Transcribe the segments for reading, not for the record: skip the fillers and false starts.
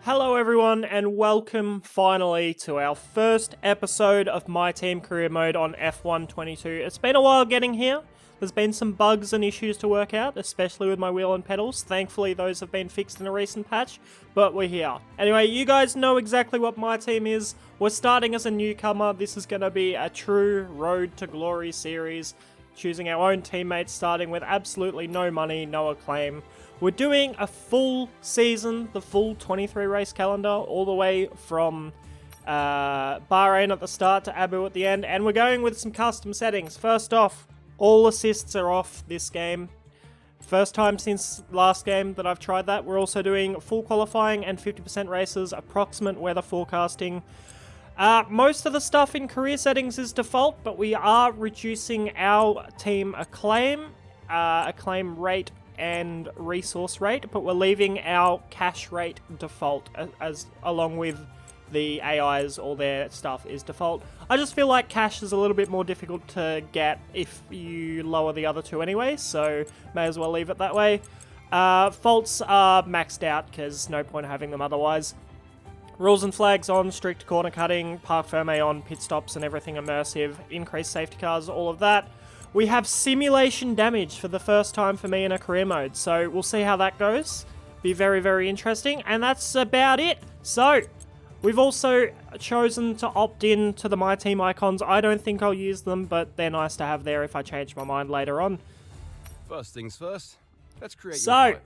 Hello everyone and welcome finally to our first episode of My Team Career Mode on F1 22. It's been a while getting here. There's been some bugs and issues to work out, especially with my wheel and pedals. Thankfully those have been fixed in a recent patch, but we're here. Anyway, you guys know exactly what my team is. We're starting as a newcomer. This is going to be a true Road to Glory series, choosing our own teammates, starting with absolutely no money, no acclaim. We're doing a full season, the full 23 race calendar, all the way from Bahrain at the start to Abu at the end, and we're going with some custom settings. First off, all assists are off this game. First time since last game that I've tried that. We're also doing full qualifying and 50% races, approximate weather forecasting. Most of the stuff in career settings is default, but we are reducing our team acclaim rate and resource rate, but we're leaving our cash rate default as along with the AIs. All their stuff is default. I just feel like cash is a little bit more difficult to get if you lower the other two anyway, so may as well leave it that way. Faults are maxed out because no point having them otherwise. Rules and flags on, strict corner cutting, parc fermé on, pit stops and everything immersive, increased safety cars, all of that. We have simulation damage for the first time for me in a career mode, so we'll see how that goes. Be very, very interesting, and that's about it. So, we've also chosen to opt in to the My Team icons. I don't think I'll use them, but they're nice to have there if I change my mind later on. First things first, let's create your So, driver.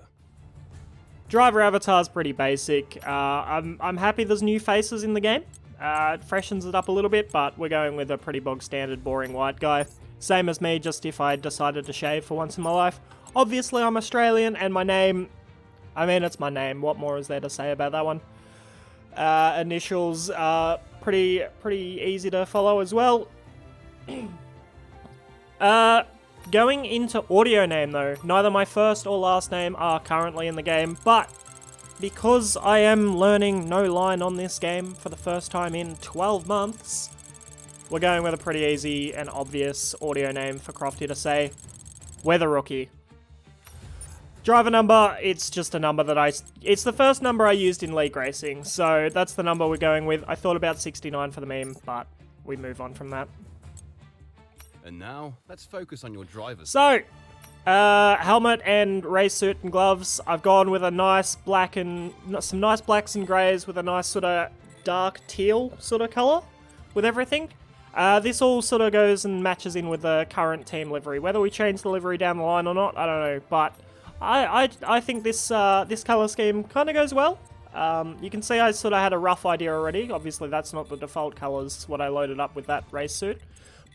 driver avatar's pretty basic. I'm happy there's new faces in the game. It freshens it up a little bit, but we're going with a pretty bog standard, boring white guy. Same as me, just if I decided to shave for once in my life. Obviously, I'm Australian, and my name... I mean, it's my name. What more is there to say about that one? Initials are pretty easy to follow as well. Going into audio name, though, neither my first or last name are currently in the game, but because I am learning no line on this game for the first time in 12 months... we're going with a pretty easy and obvious audio name for Crofty to say. Weather Rookie. Driver number, it's just a number that it's the first number I used in League Racing, so that's the number we're going with. I thought about 69 for the meme, but we move on from that. And now, let's focus on your drivers. So, helmet and race suit and gloves. I've gone with a nice black and some nice blacks and greys with a nice sort of dark teal sort of color with everything. This all sort of goes and matches in with the current team livery. Whether we change the livery down the line or not, I don't know. But I think this color scheme kind of goes well. You can see I sort of had a rough idea already. Obviously, that's not the default colors, what I loaded up with that race suit.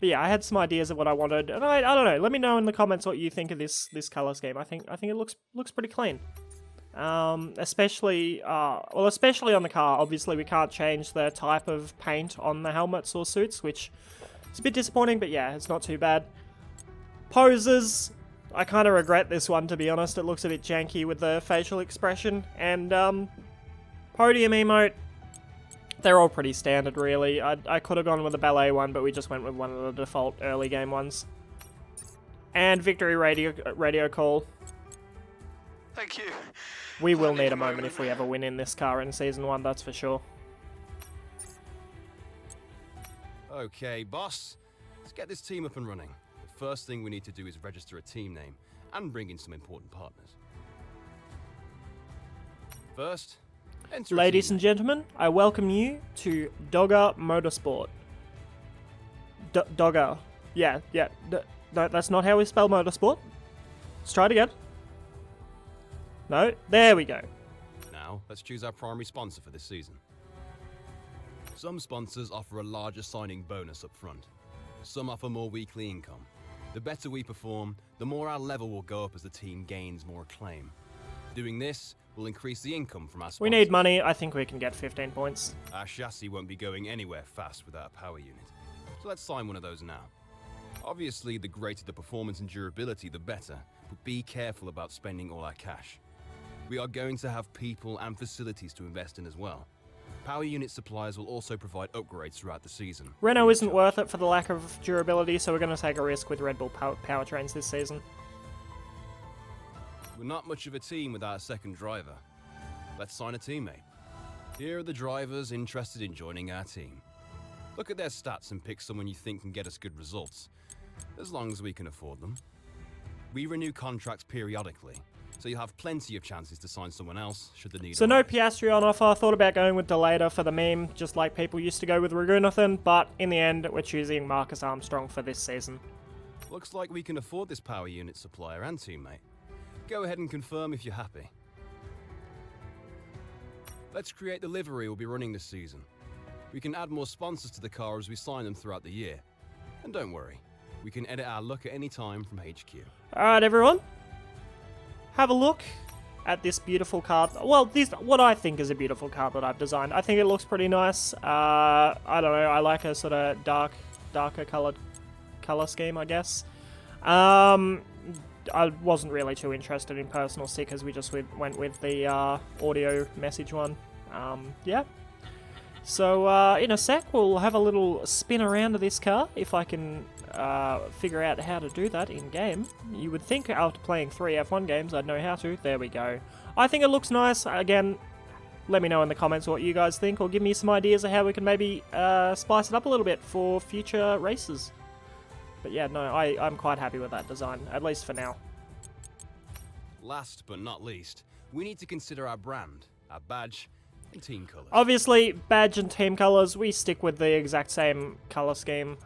But yeah, I had some ideas of what I wanted, and I don't know. Let me know in the comments what you think of this color scheme. I think it looks pretty clean. Especially on the car. Obviously, we can't change the type of paint on the helmets or suits, which is a bit disappointing, but yeah, it's not too bad. Poses, I kind of regret this one, to be honest. It looks a bit janky with the facial expression. And podium emote, they're all pretty standard, really. I could have gone with a ballet one, but we just went with one of the default early game ones. And victory radio call. Thank you. We will need a moment if we ever win in this car in Season 1, that's for sure. Okay, boss. Let's get this team up and running. The first thing we need to do is register a team name and bring in some important partners. First, enter Ladies and gentlemen, I welcome you to Dogger Motorsport. Dogger. Yeah. No, that's not how we spell motorsport. Let's try it again. No, there we go. Now, let's choose our primary sponsor for this season. Some sponsors offer a larger signing bonus up front. Some offer more weekly income. The better we perform, the more our level will go up as the team gains more acclaim. Doing this will increase the income from our sponsors. We need money. I think we can get 15 points. Our chassis won't be going anywhere fast without a power unit. So let's sign one of those now. Obviously, the greater the performance and durability, the better. But be careful about spending all our cash. We are going to have people and facilities to invest in as well. Power unit suppliers will also provide upgrades throughout the season. Renault isn't worth it for the lack of durability, so we're going to take a risk with Red Bull powertrains this season. We're not much of a team without a second driver. Let's sign a teammate. Here are the drivers interested in joining our team. Look at their stats and pick someone you think can get us good results, as long as we can afford them. We renew contracts periodically, so you'll have plenty of chances to sign someone else should the need So no arise. Piastri on offer. I thought about going with Delata for the meme, just like people used to go with Ragunathan, but in the end, we're choosing Marcus Armstrong for this season. Looks like we can afford this power unit supplier and teammate. Go ahead and confirm if you're happy. Let's create the livery we'll be running this season. We can add more sponsors to the car as we sign them throughout the year. And don't worry, we can edit our look at any time from HQ. Alright, everyone. Have a look at this beautiful car. Well, this what I think is a beautiful car that I've designed. I think it looks pretty nice. I don't know. I like a sort of darker color scheme, I guess. I wasn't really too interested in personal stickers. We just went with the audio message one. Yeah. So in a sec, we'll have a little spin around of this car if I can figure out how to do that in game. You would think after playing 3 F1 games I'd know how to. There we go. I think it looks nice. Again, let me know in the comments what you guys think, or give me some ideas of how we can maybe spice it up a little bit for future races. But yeah, no, I'm quite happy with that design, at least for now. Last but not least, we need to consider our brand, our badge, and team colours. Obviously, badge and team colors, we stick with the exact same color scheme.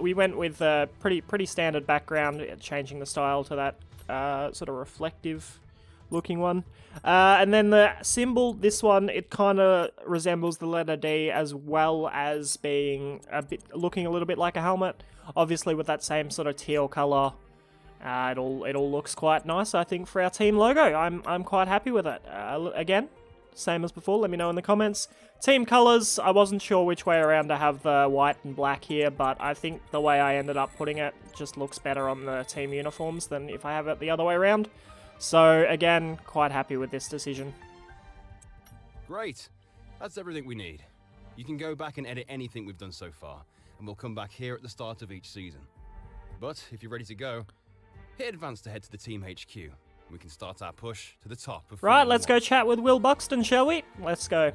We went with a pretty standard background, changing the style to that sort of reflective looking one. And then the symbol, this one, it kind of resembles the letter D, as well as being looking a little bit like a helmet. Obviously, with that same sort of teal color, it all looks quite nice, I think, for our team logo. I'm quite happy with it. Again, same as before, let me know in the comments. Team colors, I wasn't sure which way around to have the white and black here, but I think the way I ended up putting it just looks better on the team uniforms than if I have it the other way around. So again, quite happy with this decision. Great. That's everything we need. You can go back and edit anything we've done so far, and we'll come back here at the start of each season. But if you're ready to go, hit advance to head to the team HQ. We can start our push to the top of Right, Formula let's go 1. chat with Will Buxton, shall we? Let's go.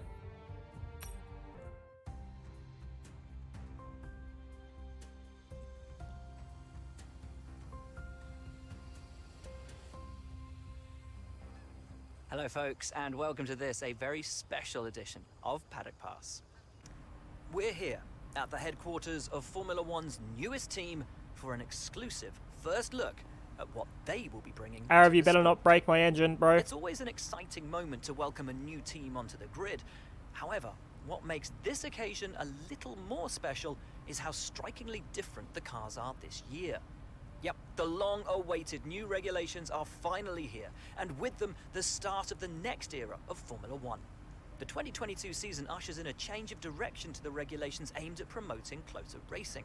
Hello folks, and welcome to this, a very special edition of Paddock Pass. We're here at the headquarters of Formula One's newest team for an exclusive first look at what they will be bringing. Arav, to you the better sport. not break my engine, bro. It's always an exciting moment to welcome a new team onto the grid. However, what makes this occasion a little more special is how strikingly different the cars are this year. Yep, the long-awaited new regulations are finally here, and with them, the start of the next era of Formula One. The 2022 season ushers in a change of direction to the regulations aimed at promoting closer racing,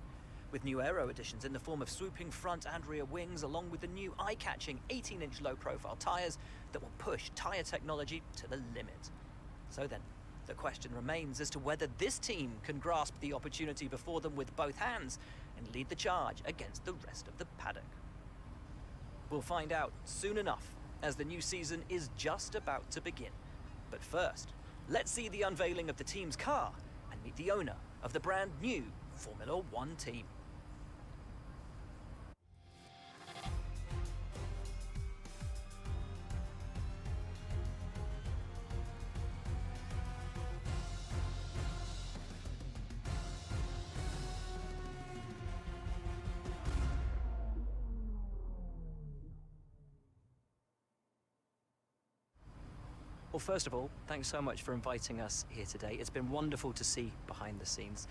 with new aero additions in the form of swooping front and rear wings, along with the new eye-catching 18-inch low-profile tyres that will push tyre technology to the limit. So then, the question remains as to whether this team can grasp the opportunity before them with both hands and lead the charge against the rest of the paddock. We'll find out soon enough, as the new season is just about to begin. But first, let's see the unveiling of the team's car and meet the owner of the brand new Formula One team. Well, first of all, thanks so much for inviting us here today. It's been wonderful to see behind the scenes.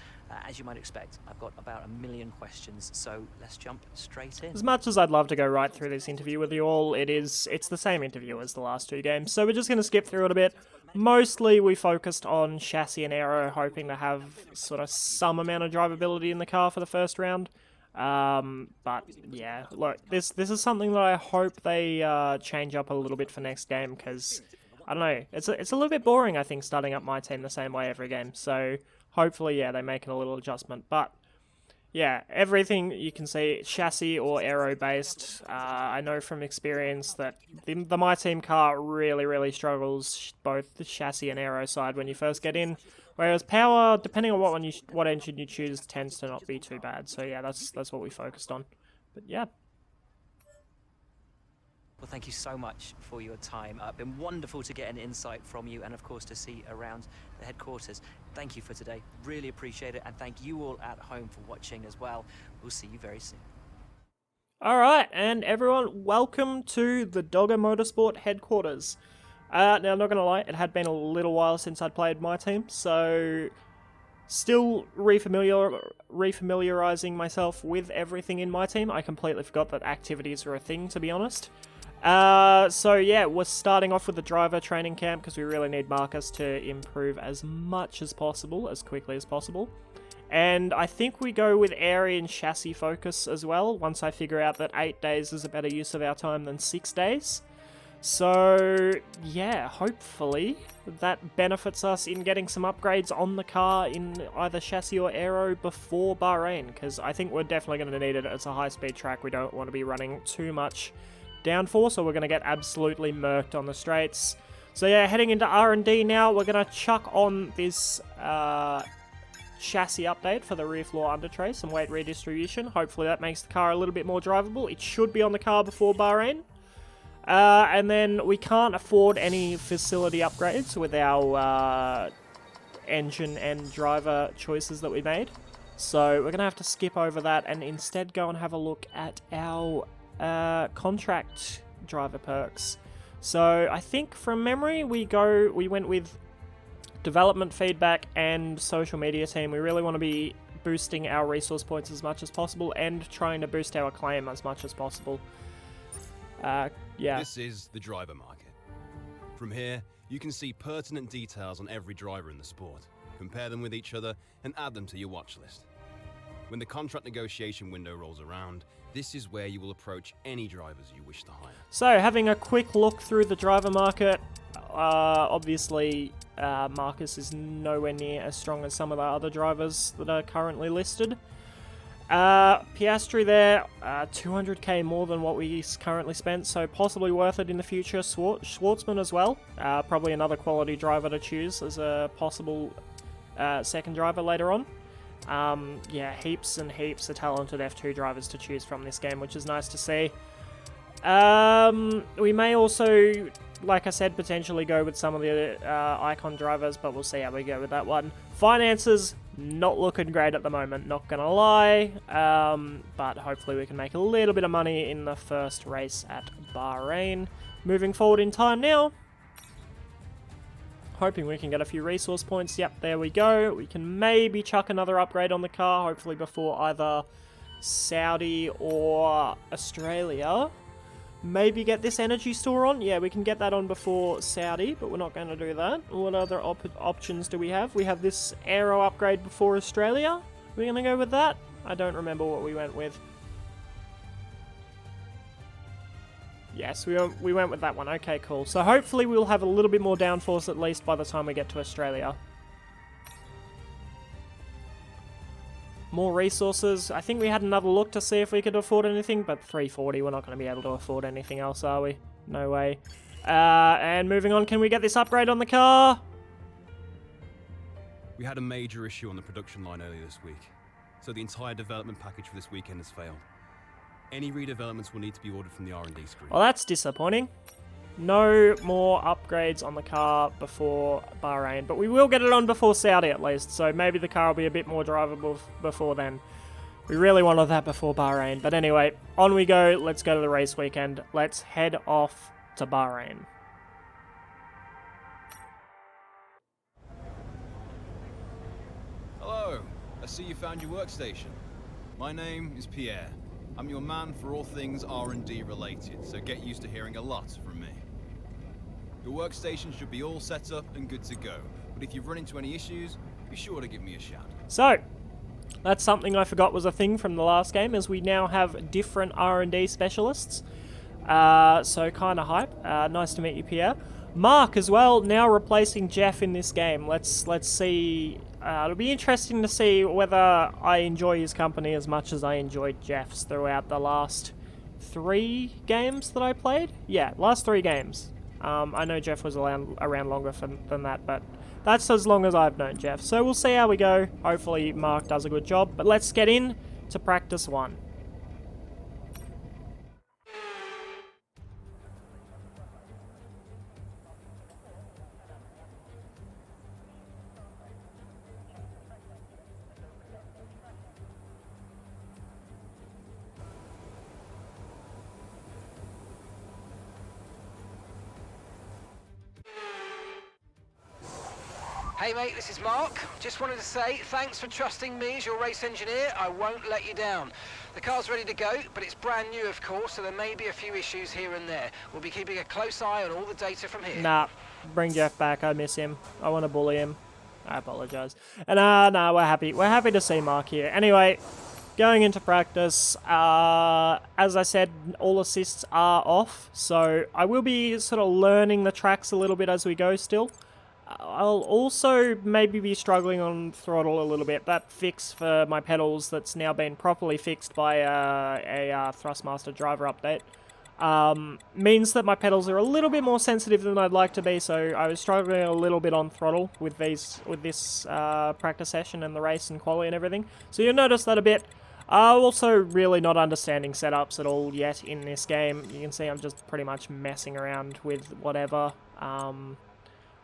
As you might expect, I've got about 1 million questions, so let's jump straight in. As much as I'd love to go right through this interview with you all, it's the same interview as the last 2 games, so we're just going to skip through it a bit. Mostly we focused on chassis and aero, hoping to have sort of some amount of drivability in the car for the first round. But yeah, look, this is something that I hope they change up a little bit for next game, because I don't know, it's a little bit boring, I think, starting up my team the same way every game. So hopefully, yeah, they make it a little adjustment. But Yeah, everything you can see, chassis or aero based. I know from experience that the My Team car really struggles both the chassis and aero side when you first get in. Whereas power, depending on what engine you choose, tends to not be too bad. So yeah, that's what we focused on. But yeah. Well, thank you so much for your time. Been wonderful to get an insight from you and, of course, to see around the headquarters. Thank you for today. Really appreciate it. And thank you all at home for watching as well. We'll see you very soon. All right, and everyone, welcome to the Dogger Motorsport headquarters. Now, I'm not going to lie, it had been a little while since I'd played My Team, so still refamiliarizing myself with everything in My Team. I completely forgot that activities were a thing, to be honest. So yeah, we're starting off with the driver training camp because we really need Marcus to improve as much as possible, as quickly as possible. And I think we go with area and chassis focus as well, once I figure out that 8 days is a better use of our time than 6 days. So yeah, hopefully that benefits us in getting some upgrades on the car in either chassis or aero before Bahrain, because I think we're definitely going to need it. It's a high-speed track. We don't want to be running too much downforce, so we're going to get absolutely murked on the straights. So yeah, heading into R&D now, we're going to chuck on this chassis update for the rear floor under tray, some weight redistribution. Hopefully that makes the car a little bit more drivable. It should be on the car before Bahrain. And then we can't afford any facility upgrades with our engine and driver choices that we made. So we're going to have to skip over that and instead go and have a look at our contract driver perks. So I think from memory we went with development feedback and social media team. We really want to be boosting our resource points as much as possible and trying to boost our acclaim as much as possible. Yeah. This is the driver market. From here, you can see pertinent details on every driver in the sport, compare them with each other, and add them to your watch list. When the contract negotiation window rolls around, this is where you will approach any drivers you wish to hire. So, having a quick look through the driver market, obviously Marcus is nowhere near as strong as some of the other drivers that are currently listed. Piastri there, 200k more than what we currently spent, so possibly worth it in the future. Schwartzman as well, probably another quality driver to choose as a possible second driver later on. Yeah, heaps and heaps of talented F2 drivers to choose from this game, which is nice to see. We may also, like I said, potentially go with some of the icon drivers, but we'll see how we go with that one. Finances, not looking great at the moment, not gonna lie, but hopefully we can make a little bit of money in the first race at Bahrain. Moving forward in time now, hoping we can get a few resource points. Yep, there we go. We can maybe chuck another upgrade on the car, hopefully before either Saudi or Australia. Maybe get this energy store on. Yeah, we can get that on before Saudi, but we're not going to do that. What other options do we have? We have this aero upgrade before Australia. We're going to go with that? I don't remember what we went with. Yes, we went with that one. Okay, cool. So hopefully we'll have a little bit more downforce at least by the time we get to Australia. More resources. I think we had another look to see if we could afford anything, but 340, we're not going to be able to afford anything else, are we? No way. And moving on, can we get this upgrade on the car? We had a major issue on the production line earlier this week, so the entire development package for this weekend has failed. Any redevelopments will need to be ordered from the R&D screen. Well, that's disappointing. No more upgrades on the car before Bahrain, but we will get it on before Saudi at least, so maybe the car will be a bit more drivable before then. We really wanted that before Bahrain, but anyway, on we go. Let's go to the race weekend. Let's head off to Bahrain. Hello, I see you found your workstation. My name is Pierre. I'm your man for all things R&D related, so get used to hearing a lot from me. Your workstation should be all set up and good to go, but if you run into any issues, be sure to give me a shout. So, that's something I forgot was a thing from the last game, as we now have different R&D specialists. So kind of hype. Nice to meet you, Pierre. Mark as well, now replacing Jeff in this game. Let's see it'll be interesting to see whether I enjoy his company as much as I enjoyed Jeff's throughout the last 3 games that I played. Yeah, last 3 games. I know Jeff was around longer than that, but that's as long as I've known Jeff. So we'll see how we go. Hopefully Mark does a good job. But let's get in to practice 1. Hey mate, this is Mark. Just wanted to say thanks for trusting me as your race engineer. I won't let you down. The car's ready to go, but it's brand new of course, so there may be a few issues here and there. We'll be keeping a close eye on all the data from here. Nah, bring Jeff back. I miss him. I want to bully him. I apologize. And no, we're happy. We're happy to see Mark here. Anyway, going into practice, as I said, all assists are off, so I will be sort of learning the tracks a little bit as we go still. I'll also maybe be struggling on throttle a little bit. That fix for my pedals that's now been properly fixed by a Thrustmaster driver update means that my pedals are a little bit more sensitive than I'd like to be, so I was struggling a little bit on throttle with this practice session and the race and quali and everything. So you'll notice that a bit. Also really not understanding setups at all yet in this game. You can see I'm just pretty much messing around with whatever.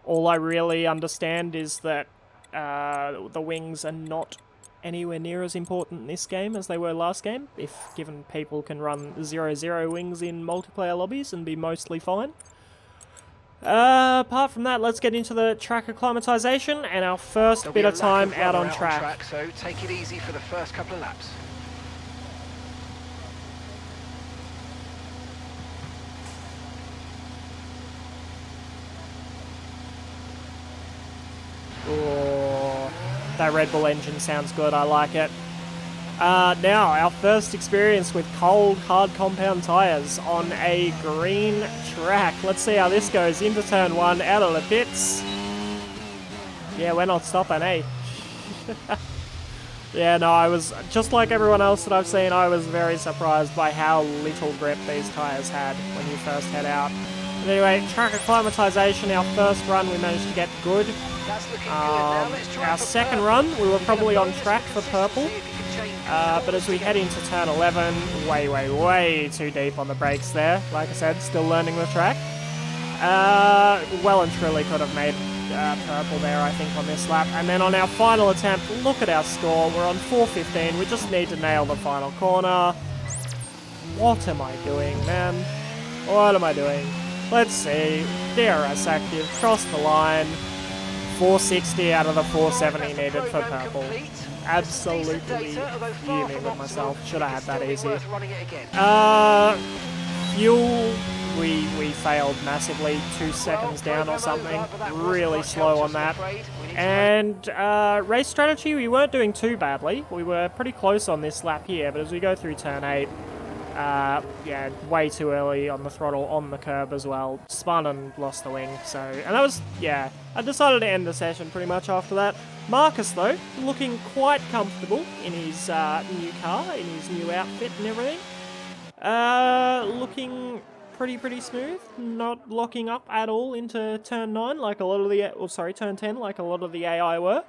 All I really understand is that the wings are not anywhere near as important in this game as they were last game, if given people can run 0-0 wings in multiplayer lobbies and be mostly fine. Apart from that, let's get into the track acclimatization and our first bit of time out on track. So take it easy for the first couple of laps. Oh, that Red Bull engine sounds good, I like it. Now, our first experience with cold, hard compound tyres on a green track. Let's see how this goes. Into turn 1, out of the pits. Yeah, we're not stopping, eh? Yeah, no, I was, just like everyone else that I've seen, I was very surprised by how little grip these tyres had when you first head out. But anyway, track acclimatization, our first run we managed to get good. Our second run, we were probably on track for purple, but as we head into turn 11, way too deep on the brakes there. Like I said, still learning the track. Well and truly could have made purple there, I think, on this lap. And then on our final attempt, look at our score. We're on 4:15. We just need to nail the final corner. What am I doing, man? What am I doing? Let's see. DRS active, cross the line. 460 out of the 470 needed for purple. Absolutely fuming with myself. Should have had that easy. Fuel, we failed massively. 2 seconds down or something. Really slow on that. And race strategy, we weren't doing too badly. We were pretty close on this lap here, but as we go through turn 8, yeah, way too early on the throttle, on the curb as well. Spun and lost the wing, so... And that was, yeah, I decided to end the session pretty much after that. Marcus, though, looking quite comfortable in his new car, in his new outfit and everything. Looking pretty smooth, not locking up at all into turn 9 like a lot of the... Oh, sorry, turn 10 like a lot of the AI were.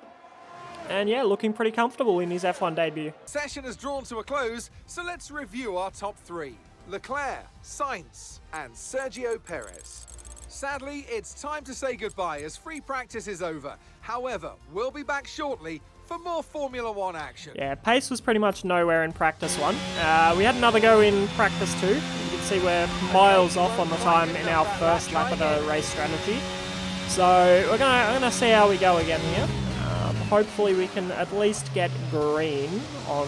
And yeah, looking pretty comfortable in his F1 debut. Session has drawn to a close, so let's review our top 3. Leclerc, Sainz, and Sergio Perez. Sadly, it's time to say goodbye as free practice is over. However, we'll be back shortly for more Formula 1 action. Yeah, pace was pretty much nowhere in practice 1. We had another go in practice 2. You can see we're miles off on the time in our first lap of the race strategy. So I'm gonna see how we go again here. Hopefully we can at least get green on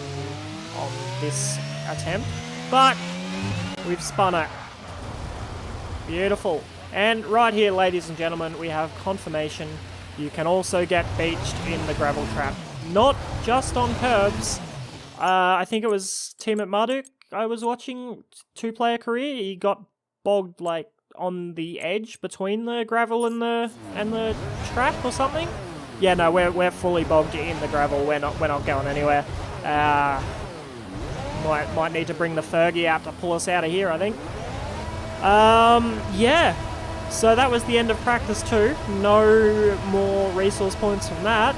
this attempt, but we've spun it. Beautiful. And right here, ladies and gentlemen, we have confirmation you can also get beached in the gravel trap. Not just on curbs. I think it was Team at Marduk I was watching, 2-player career. He got bogged like on the edge between the gravel and the track or something. Yeah, no, we're fully bogged in the gravel. We're not going anywhere. Might need to bring the Fergie out to pull us out of here, I think. Yeah. So that was the end of practice 2. No more resource points from that.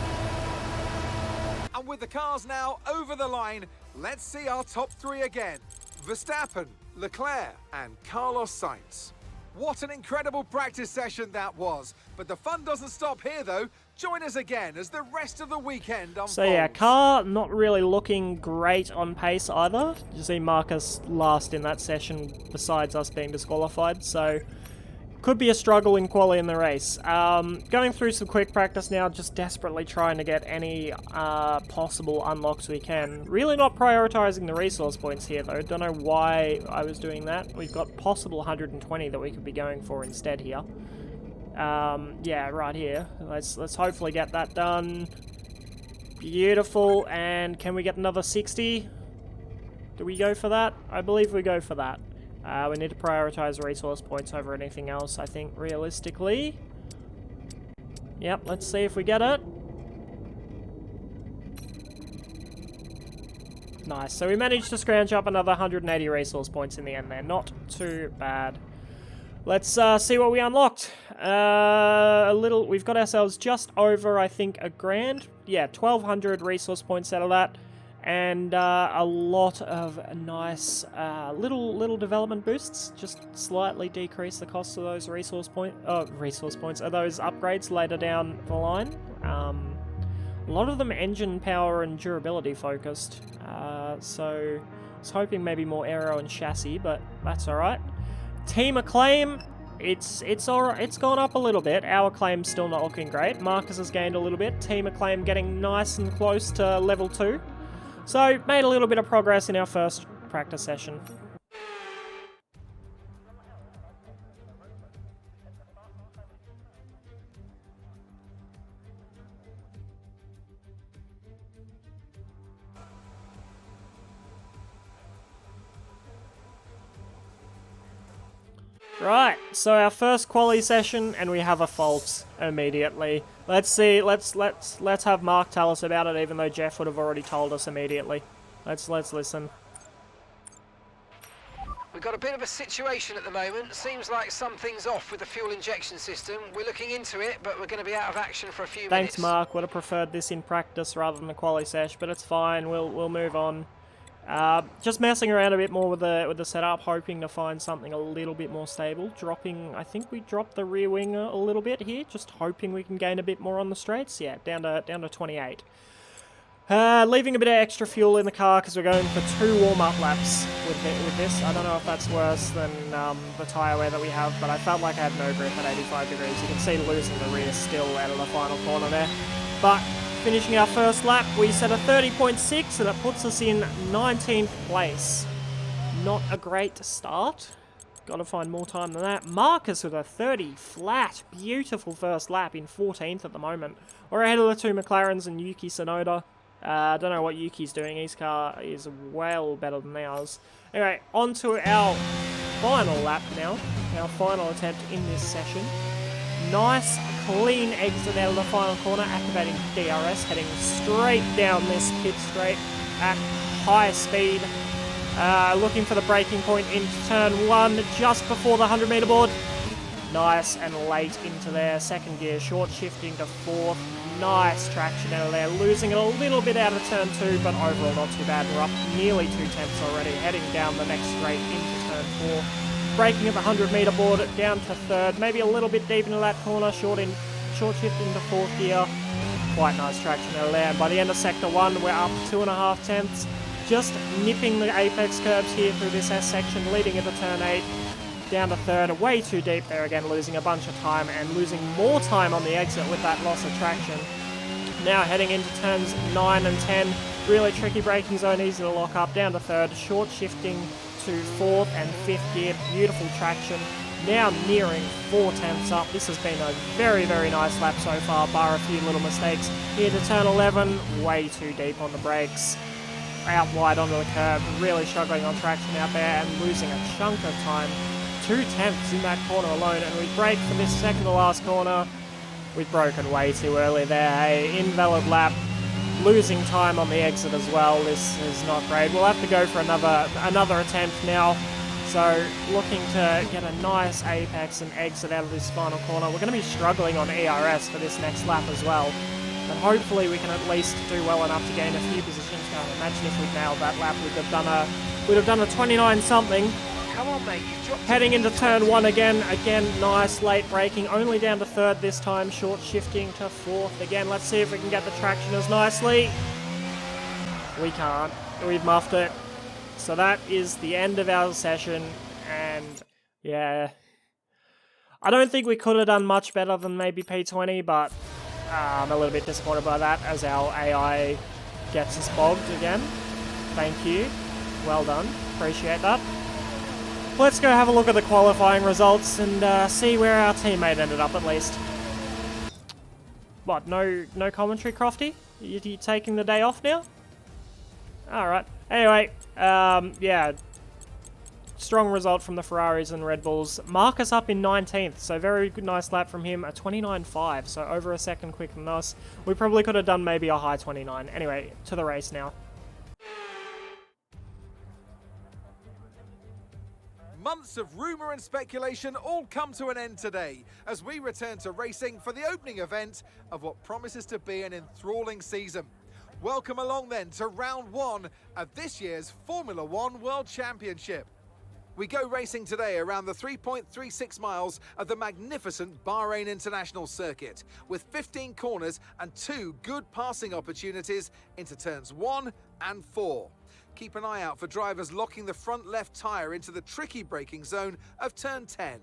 And with the cars now over the line, let's see our top 3 again. Verstappen, Leclerc, and Carlos Sainz. What an incredible practice session that was. But the fun doesn't stop here, though. Join us again as the rest of the weekend unfolds. So yeah, car not really looking great on pace either. You see Marcus last in that session besides us being disqualified, so could be a struggle in quali in the race. Going through some quick practice now, just desperately trying to get any possible unlocks we can. Really not prioritising the resource points here though. Don't know why I was doing that. We've got possible 120 that we could be going for instead here. Yeah, right here. Let's hopefully get that done. Beautiful. And can we get another 60? Do we go for that? I believe we go for that. We need to prioritize resource points over anything else, I think, realistically. Yep, let's see if we get it. Nice. So we managed to scrounge up another 180 resource points in the end there. Not too bad. Let's see what we unlocked. We've got ourselves just over, I think, a grand. Yeah, 1,200 resource points out of that. And a lot of nice little development boosts. Just slightly decrease the cost of those resource points, of those upgrades later down the line. A lot of them engine power and durability focused. So I was hoping maybe more aero and chassis, but that's all right. Team Acclaim, it's alright. It's gone up a little bit. Our Acclaim's still not looking great. Marcus has gained a little bit. Team Acclaim getting nice and close to level 2. So, made a little bit of progress in our first practice session. Right, so our first quali session, and we have a fault immediately. Let's see, let's have Mark tell us about it, even though Jeff would have already told us immediately. Let's listen. We've got a bit of a situation at the moment. Seems like something's off with the fuel injection system. We're looking into it, but we're going to be out of action for a few minutes. Thanks, Mark. Would have preferred this in practice rather than the quali sesh, but it's fine. We'll move on. Just messing around a bit more with the setup, hoping to find something a little bit more stable. I think we dropped the rear wing a little bit here, just hoping we can gain a bit more on the straights. Yeah, down to 28. Leaving a bit of extra fuel in the car because we're going for 2 warm-up laps with this. I don't know if that's worse than the tyre wear that we have, but I felt like I had no grip at 85 degrees. You can see losing the rear still out of the final corner there. But finishing our first lap, we set a 30.6 and it puts us in 19th place. Not a great start. Got to find more time than that. Marcus with a 30 flat. Beautiful first lap in 14th at the moment. We're ahead of the 2 McLarens and Yuki Tsunoda. I don't know what Yuki's doing. His car is well better than ours. Anyway, on to our final lap now. Our final attempt in this session. Nice, clean exit out of the final corner, activating DRS, heading straight down this pit straight at high speed. Looking for the braking point into turn 1, just before the 100 meter board. Nice and late into there. Second gear, short shifting to 4th. Nice traction out of there. Losing it a little bit out of turn 2, but overall not too bad. We're up nearly 2 tenths already, heading down the next straight into turn 4. Braking at the 100 meter board, down to 3rd. Maybe a little bit deep into that corner, short shifting to 4th gear. Quite nice traction out of there. And by the end of sector 1, we're up 2.5 tenths. Just nipping the apex curbs here through this S section, leading into turn 8. Down to 3rd, way too deep there again, losing a bunch of time and losing more time on the exit with that loss of traction. Now heading into turns 9 and 10, really tricky braking zone, easy to lock up. Down to 3rd, short shifting to 4th and 5th gear, beautiful traction. Now nearing 4 tenths up. This has been a very, very nice lap so far, bar a few little mistakes. Here to turn 11, way too deep on the brakes. Out wide onto the curb, really struggling on traction out there and losing a chunk of time. 2 tenths in that corner alone, and we brake for this second to last corner. We've broken way too early there. Hey, invalid lap. Losing time on the exit as well. This is not great. We'll have to go for another attempt now. So looking to get a nice apex and exit out of this final corner. We're going to be struggling on ERS for this next lap as well. But hopefully we can at least do well enough to gain a few positions. Now, imagine if we'd nailed that lap, we'd have done a 29 something. Come on, mate. You've dropped Heading into turn 1 again. Again, nice late braking. Only down to 3rd this time. Short shifting to 4th again. Let's see if we can get the traction as nicely. We can't. We've muffed it. So that is the end of our session. And yeah, I don't think we could have done much better than maybe P20, but I'm a little bit disappointed by that as our AI gets us bogged again. Thank you. Well done. Appreciate that. Let's go have a look at the qualifying results and see where our teammate ended up at least. What, no commentary, Crofty? You taking the day off now? Alright. Anyway, yeah. Strong result from the Ferraris and Red Bulls. Marcus up in 19th, so very good, nice lap from him. A 29.5, so over a second quicker than us. We probably could have done maybe a high 29. Anyway, to the race now. Months of rumour and speculation all come to an end today as we return to racing for the opening event of what promises to be an enthralling season. Welcome along then to round 1 of this year's Formula One World Championship. We go racing today around the 3.36 miles of the magnificent Bahrain International Circuit with 15 corners and 2 good passing opportunities into turns 1 and 4. Keep an eye out for drivers locking the front left tyre into the tricky braking zone of turn 10.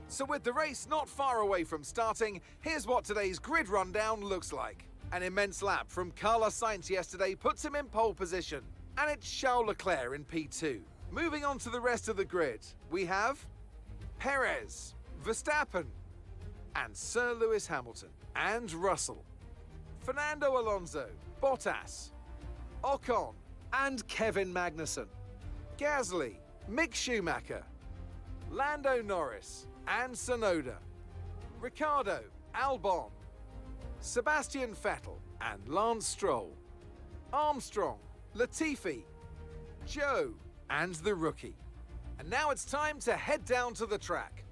So with the race not far away from starting, here's what today's grid rundown looks like. An immense lap from Carlos Sainz yesterday puts him in pole position, and it's Charles Leclerc in P2. Moving on to the rest of the grid, we have Perez, Verstappen, and Sir Lewis Hamilton, and Russell, Fernando Alonso, Bottas, Ocon, and Kevin Magnussen, Gasly, Mick Schumacher, Lando Norris, and Tsunoda, Ricciardo, Albon, Sebastian Vettel, and Lance Stroll, Armstrong, Latifi, Joe, and the rookie. And now it's time to head down to the track.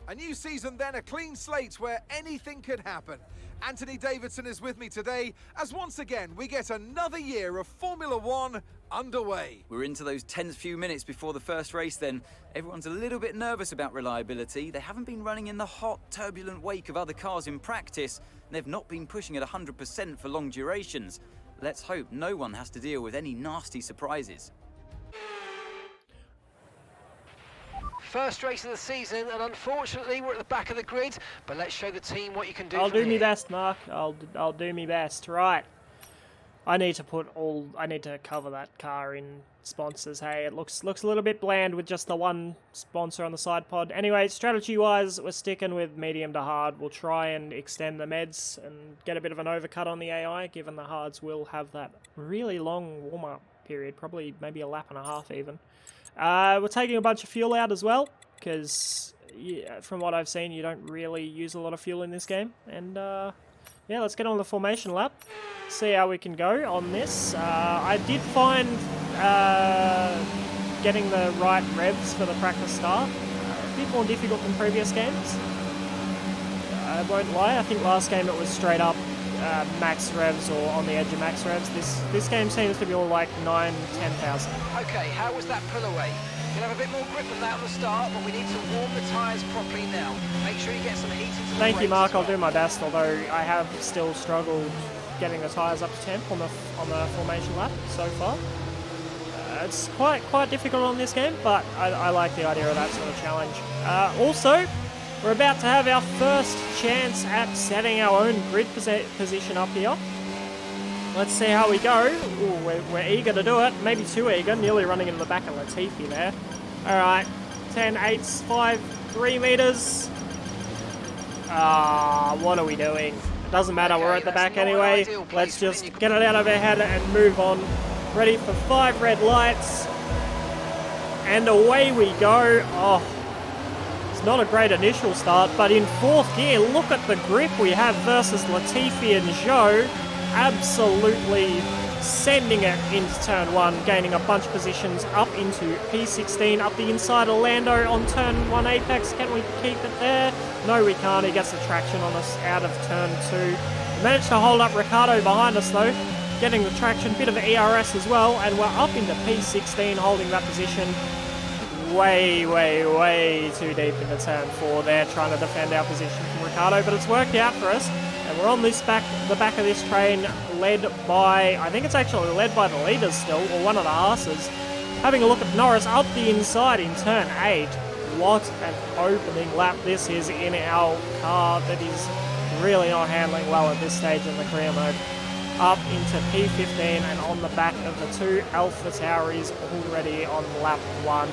A new season then, a clean slate where anything could happen. Anthony Davidson is with me today as once again we get another year of Formula One underway. We're into those tense few minutes before the first race then. Everyone's a little bit nervous about reliability. They haven't been running in the hot, turbulent wake of other cars in practice, and they've not been pushing at 100% for long durations. Let's hope no one has to deal with any nasty surprises. First race of the season, and unfortunately we're at the back of the grid, but let's show the team what you can do. I'll from do me here. best, Mark. I'll do me best. Right. I need to cover that car in sponsors. Hey, it looks a little bit bland with just the one sponsor on the side pod. Anyway, strategy-wise, we're sticking with medium to hard. We'll try and extend the meds and get a bit of an overcut on the AI, given the hards will have that really long warm-up period, probably maybe a lap and a half even. We're taking a bunch of fuel out as well, because from what I've seen, you don't really use a lot of fuel in this game. And yeah, let's get on the formation lap, see how we can go on this. I did find getting the right revs for the practice start a bit more difficult than previous games. I won't lie, I think last game it was straight up max revs or on the edge of max revs. This game seems to be all like 9-10,000. Okay, how was that pull away? You'll have a bit more grip than that on the start, but we need to warm the tyres properly now. Make sure you get some heat into the Thank you, brakes Mark. as well. I'll do my best, although I have still struggled getting the tyres up to temp on the formation lap so far. It's quite difficult on this game, but I like the idea of that sort of challenge. Also, we're about to have our first chance at setting our own grid position up here. Let's see how we go. Ooh, we're eager to do it. Maybe too eager. Nearly running into the back of Latifi there. All right. 10, 8, 5, 3 meters. What are we doing? It doesn't matter. We're at the back that's not an anyway. ideal place Let's for just any- get it out of our head and move on. Ready for 5 red lights. And away we go. Oh, it's not a great initial start, but in 4th gear, look at the grip we have versus Latifi and Zhou. Absolutely sending it into turn 1, gaining a bunch of positions up into P16, up the inside of Lando on turn 1 apex. Can we keep it there? No, we can't. He gets the traction on us out of turn 2. Managed to hold up Ricciardo behind us though, getting the traction, bit of ERS as well, and we're up into P16, holding that position. Way, way, way too deep into turn 4 there, trying to defend our position from Ricciardo, but it's worked out for us. And we're on the back of this train, led by, I think it's actually led by the leaders still, or one of the Haas's. Having a look at Norris up the inside in turn 8. What an opening lap this is in our car that is really not handling well at this stage in the career mode. Up into P15 and on the back of the 2 Alpha Tauris already on lap 1.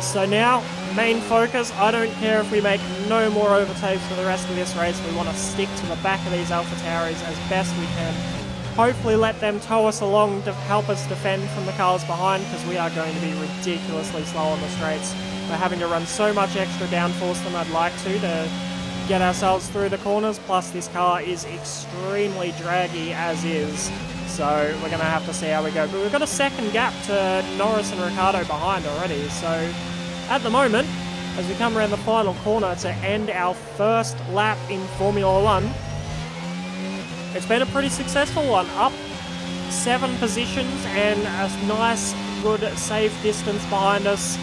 So now, main focus, I don't care if we make no more overtakes for the rest of this race. We want to stick to the back of these Alpha Tauris as best we can. Hopefully let them tow us along to help us defend from the cars behind, because we are going to be ridiculously slow on the straights. We're having to run so much extra downforce than I'd like to get ourselves through the corners, plus this car is extremely draggy as is. So we're going to have to see how we go. But we've got a second gap to Norris and Ricciardo behind already. So at the moment, as we come around the final corner to end our first lap in Formula 1, it's been a pretty successful one. Up 7 positions and a nice, good, safe distance behind us.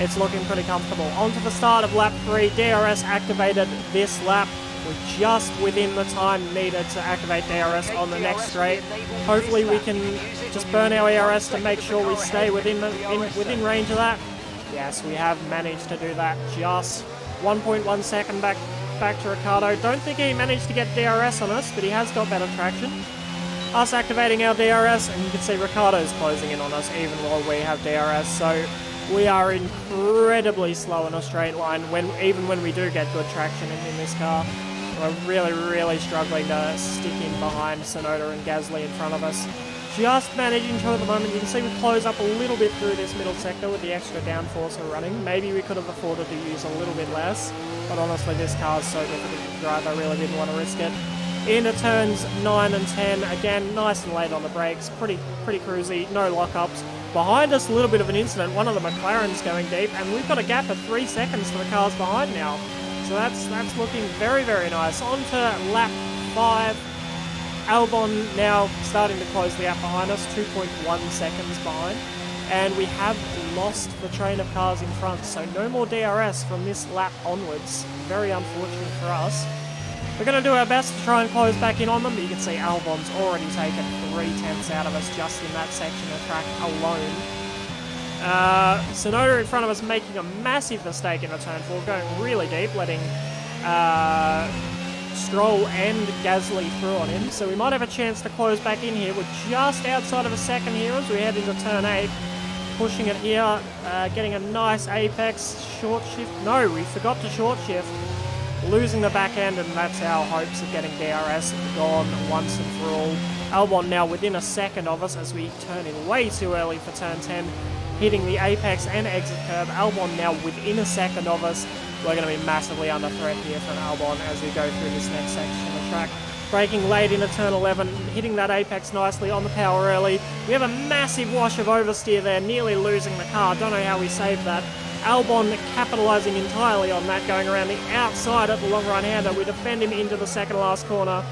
It's looking pretty comfortable. On to the start of lap 3. DRS activated this lap. We're just within the time needed to activate DRS on the next straight. Hopefully we can just burn our ERS to make sure we stay within range of that. Yes, we have managed to do that. Just 1.1 second back to Ricciardo. Don't think he managed to get DRS on us, but he has got better traction. Us activating our DRS, and you can see Ricciardo's closing in on us even while we have DRS. So we are incredibly slow in a straight line, even when we do get good traction in this car. We're really, really struggling to stick in behind Tsunoda and Gasly in front of us. Just managing to at the moment. You can see we close up a little bit through this middle sector with the extra downforce we're running. Maybe we could have afforded to use a little bit less, but honestly this car is so difficult to drive, I really didn't want to risk it. Into turns 9 and 10, again, nice and late on the brakes, pretty cruisy, no lockups. Behind us, a little bit of an incident, one of the McLarens going deep, and we've got a gap of 3 seconds to the cars behind now. So that's looking very, very nice. On to lap 5. Albon now starting to close the gap behind us, 2.1 seconds behind. And we have lost the train of cars in front, so no more DRS from this lap onwards. Very unfortunate for us. We're going to do our best to try and close back in on them, but you can see Albon's already taken 3/10 out of us just in that section of track alone. Tsunoda in front of us making a massive mistake in the turn 4, going really deep, letting Stroll and Gasly through on him. So we might have a chance to close back in here. We're just outside of a second here as we head into turn 8. Pushing it here, getting a nice apex, short shift. No, we forgot to short shift. Losing the back end, and that's our hopes of getting DRS gone once and for all. Albon now within a second of us as we turn in way too early for turn 10, hitting the apex and exit curb. Albon now within a second of us. We're going to be massively under threat here from Albon as we go through this next section of the track. Braking late into turn 11, hitting that apex nicely on the power early. We have a massive wash of oversteer there, nearly losing the car. Don't know how we saved that. Albon capitalising entirely on that, going around the outside at the long right-hander. We defend him into the second last corner,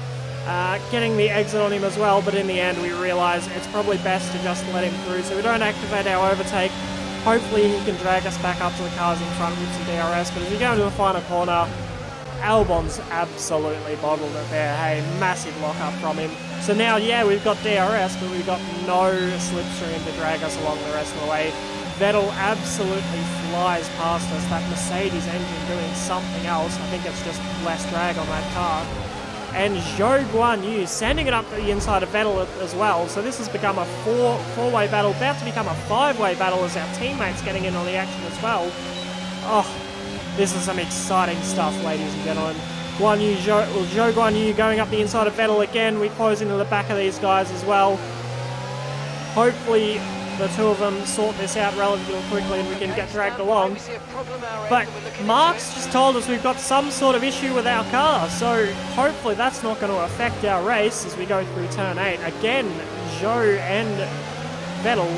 getting the exit on him as well, but in the end we realise it's probably best to just let him through so we don't activate our overtake. Hopefully he can drag us back up to the cars in front with some DRS, but as we go into the final corner, Albon's absolutely bottled it there. Hey, massive lock-up from him. So now, yeah, we've got DRS, but we've got no slipstream to drag us along the rest of the way. Vettel absolutely flies past us, that Mercedes engine doing something else. I think it's just less drag on that car. And Zhou Guanyu sending it up the inside of Vettel as well. So this has become a four-way battle, about to become a 5-way battle as our teammates getting in on the action as well. Oh, this is some exciting stuff, ladies and gentlemen. Zhou Guanyu going up the inside of Vettel again. We close into the back of these guys as well. Hopefully the two of them sort this out relatively quickly and we can get dragged along. We see a problem our end But that we're looking Mark's into. just told us we've got some sort of issue with our car, so hopefully that's not going to affect our race as we go through turn 8. Again, Zhou and Vettel,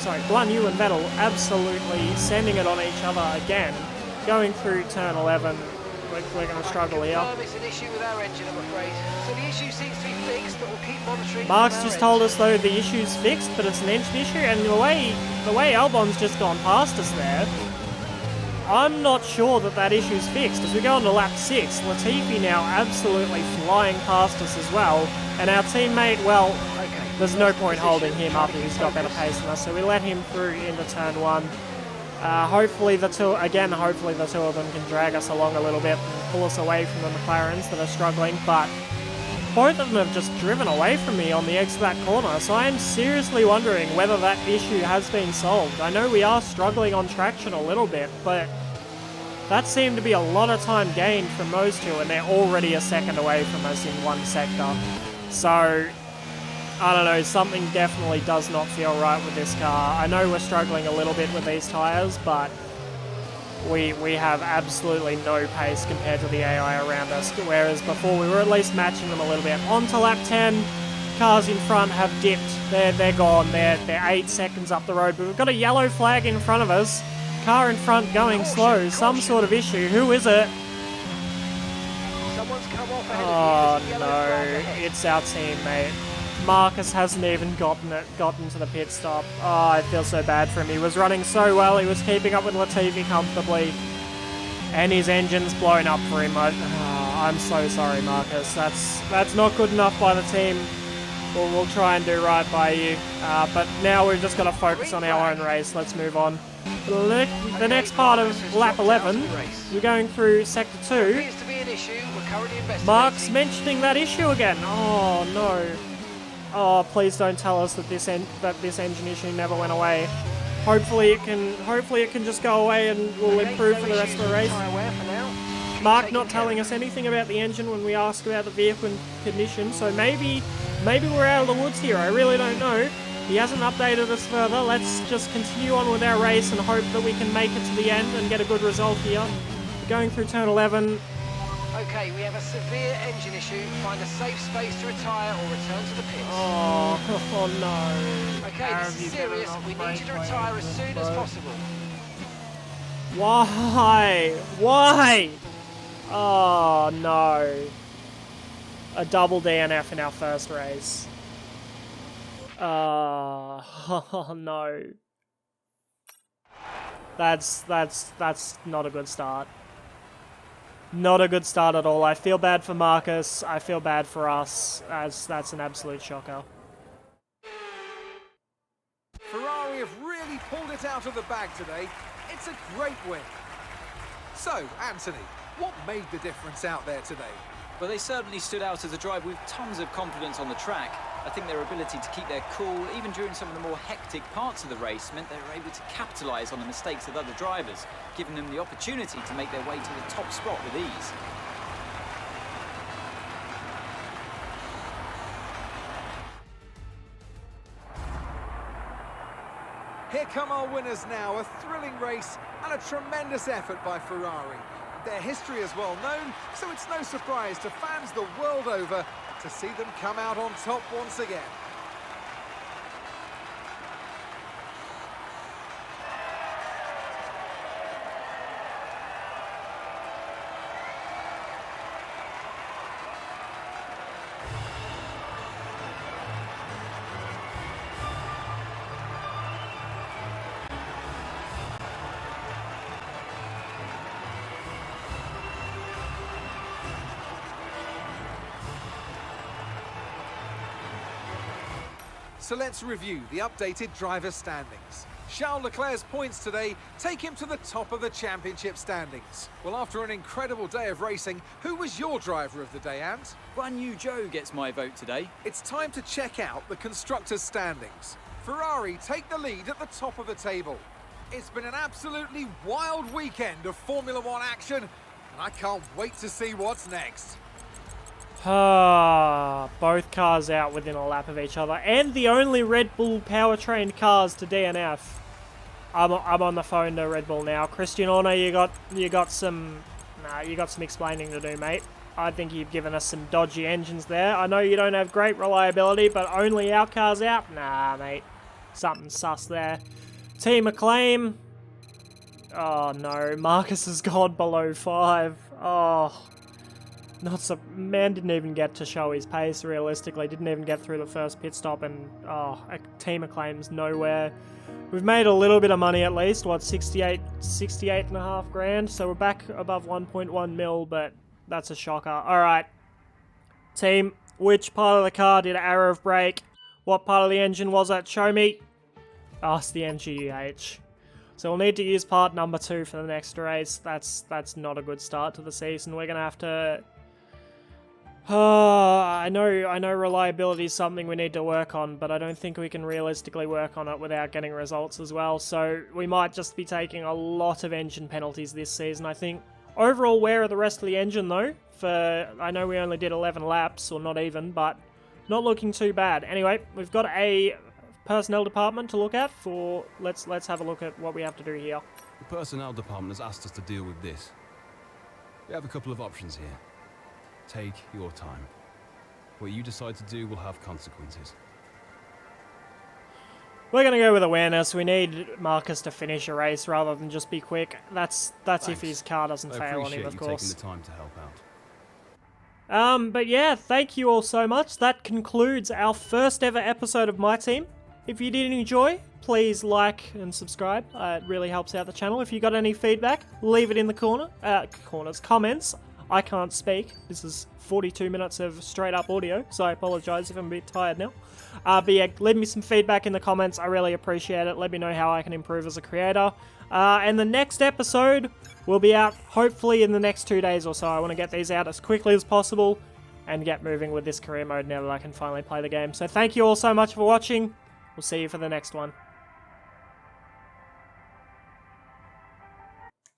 sorry, Guan Yu and Vettel absolutely sending it on each other again. Going through turn 11, we're going to struggle here. It's an issue with our engine, I'm afraid. So the issue seems to be fixed, but we'll keep monitoring. Mark's from our just end. told us though the issue's fixed, but it's an engine issue, and the way Albon's just gone past us there, I'm not sure that issue's fixed. As we go on to lap 6, Latifi now absolutely flying past us as well, and our teammate, well, there's no point holding him up if he's got better pace than us, so we let him through into turn 1. Hopefully the two of them can drag us along a little bit and pull us away from the McLarens that are struggling, but both of them have just driven away from me on the exit of that corner, so I am seriously wondering whether that issue has been solved. I know we are struggling on traction a little bit, but that seemed to be a lot of time gained from those two, and they're already a second away from us in one sector. So, I don't know, something definitely does not feel right with this car. I know we're struggling a little bit with these tyres, but we have absolutely no pace compared to the AI around us, whereas before we were at least matching them a little bit. On to lap 10, cars in front have dipped. They're gone. They're 8 seconds up the road, but we've got a yellow flag in front of us. Car in front going slow. Some sort of issue. Who is it? Someone's come off ahead Oh of you. There's a yellow flag no, ahead. it's our teammate. Marcus hasn't even gotten to the pit stop. Oh, I feel so bad for him. He was running so well. He was keeping up with Latifi comfortably. And his engine's blown up for him. I'm so sorry, Marcus. That's not good enough by the team. We'll try and do right by you. But now we've just got to focus on our own race. Let's move on. The next part of lap 11, we're going through sector 2. Appears to be an issue. We're currently investigating. Mark's mentioning that issue again. Oh no. Oh, please don't tell us that this engine issue never went away. Hopefully it can just go away and we'll improve for the rest of the race. Tyre wear for now. Mark not telling us anything about the engine when we ask about the vehicle condition, so maybe we're out of the woods here. I really don't know. He hasn't updated us further. Let's just continue on with our race and hope that we can make it to the end and get a good result here. Going through turn 11. Okay, we have a severe engine issue. Find a safe space to retire or return to the pits. Oh no. Okay, this is serious. We need you to retire as soon as possible. Why? Why? Oh no. A double DNF in our first race. Oh no. That's not a good start. Not a good start at all. I feel bad for Marcus. I feel bad for us. That's an absolute shocker. Ferrari have really pulled it out of the bag today. It's a great win. So, Anthony, what made the difference out there today? Well, they certainly stood out as a driver with tons of confidence on the track. I think their ability to keep their cool, even during some of the more hectic parts of the race, meant they were able to capitalise on the mistakes of other drivers, giving them the opportunity to make their way to the top spot with ease. Here come our winners now, a thrilling race and a tremendous effort by Ferrari. Their history is well known, so it's no surprise to fans the world over to see them come out on top once again. So let's review the updated driver standings. Charles Leclerc's points today take him to the top of the championship standings. Well, after an incredible day of racing, who was your driver of the day, Ant? Guan Yu Zhou gets my vote today. It's time to check out the constructors' standings. Ferrari take the lead at the top of the table. It's been an absolutely wild weekend of Formula One action, and I can't wait to see what's next. Both cars out within a lap of each other, and the only Red Bull power-trained cars to DNF. I'm on the phone to Red Bull now. Christian Horner, you got some explaining to do, mate. I think you've given us some dodgy engines there. I know you don't have great reliability, but only our car's out? Nah, mate. Something sus there. Team Acclaim. Oh no, Marcus has gone below 5. Oh. Man didn't even get to show his pace, realistically. Didn't even get through the first pit stop, and Team Acclaim's nowhere. We've made a little bit of money at least, what, 68 and a half grand? So we're back above 1.1 mil, but that's a shocker. Alright. Team, which part of the car did Arrow break? What part of the engine was it? Show me. Oh, it's the MGUH. So we'll need to use part number 2 for the next race. That's not a good start to the season. We're going to have to... I know reliability is something we need to work on, but I don't think we can realistically work on it without getting results as well. So we might just be taking a lot of engine penalties this season, I think. Overall wear of the rest of the engine, though, I know we only did 11 laps, or not even, but not looking too bad. Anyway, we've got a personnel department to look at for... Let's have a look at what we have to do here. The personnel department has asked us to deal with this. We have a couple of options here. Take your time. What you decide to do will have consequences. We're going to go with awareness. We need Marcus to finish a race rather than just be quick. That's if his car doesn't fail on him, of course. Taking the time to help out. But yeah, thank you all so much. That concludes our first ever episode of My Team. If you did enjoy, please like and subscribe. It really helps out the channel. If you got any feedback, leave it in the comments. I can't speak. This is 42 minutes of straight up audio, so I apologise if I'm a bit tired now. But yeah, leave me some feedback in the comments. I really appreciate it. Let me know how I can improve as a creator. And the next episode will be out hopefully in the next 2 days or so. I want to get these out as quickly as possible and get moving with this career mode now that I can finally play the game. So thank you all so much for watching. We'll see you for the next one.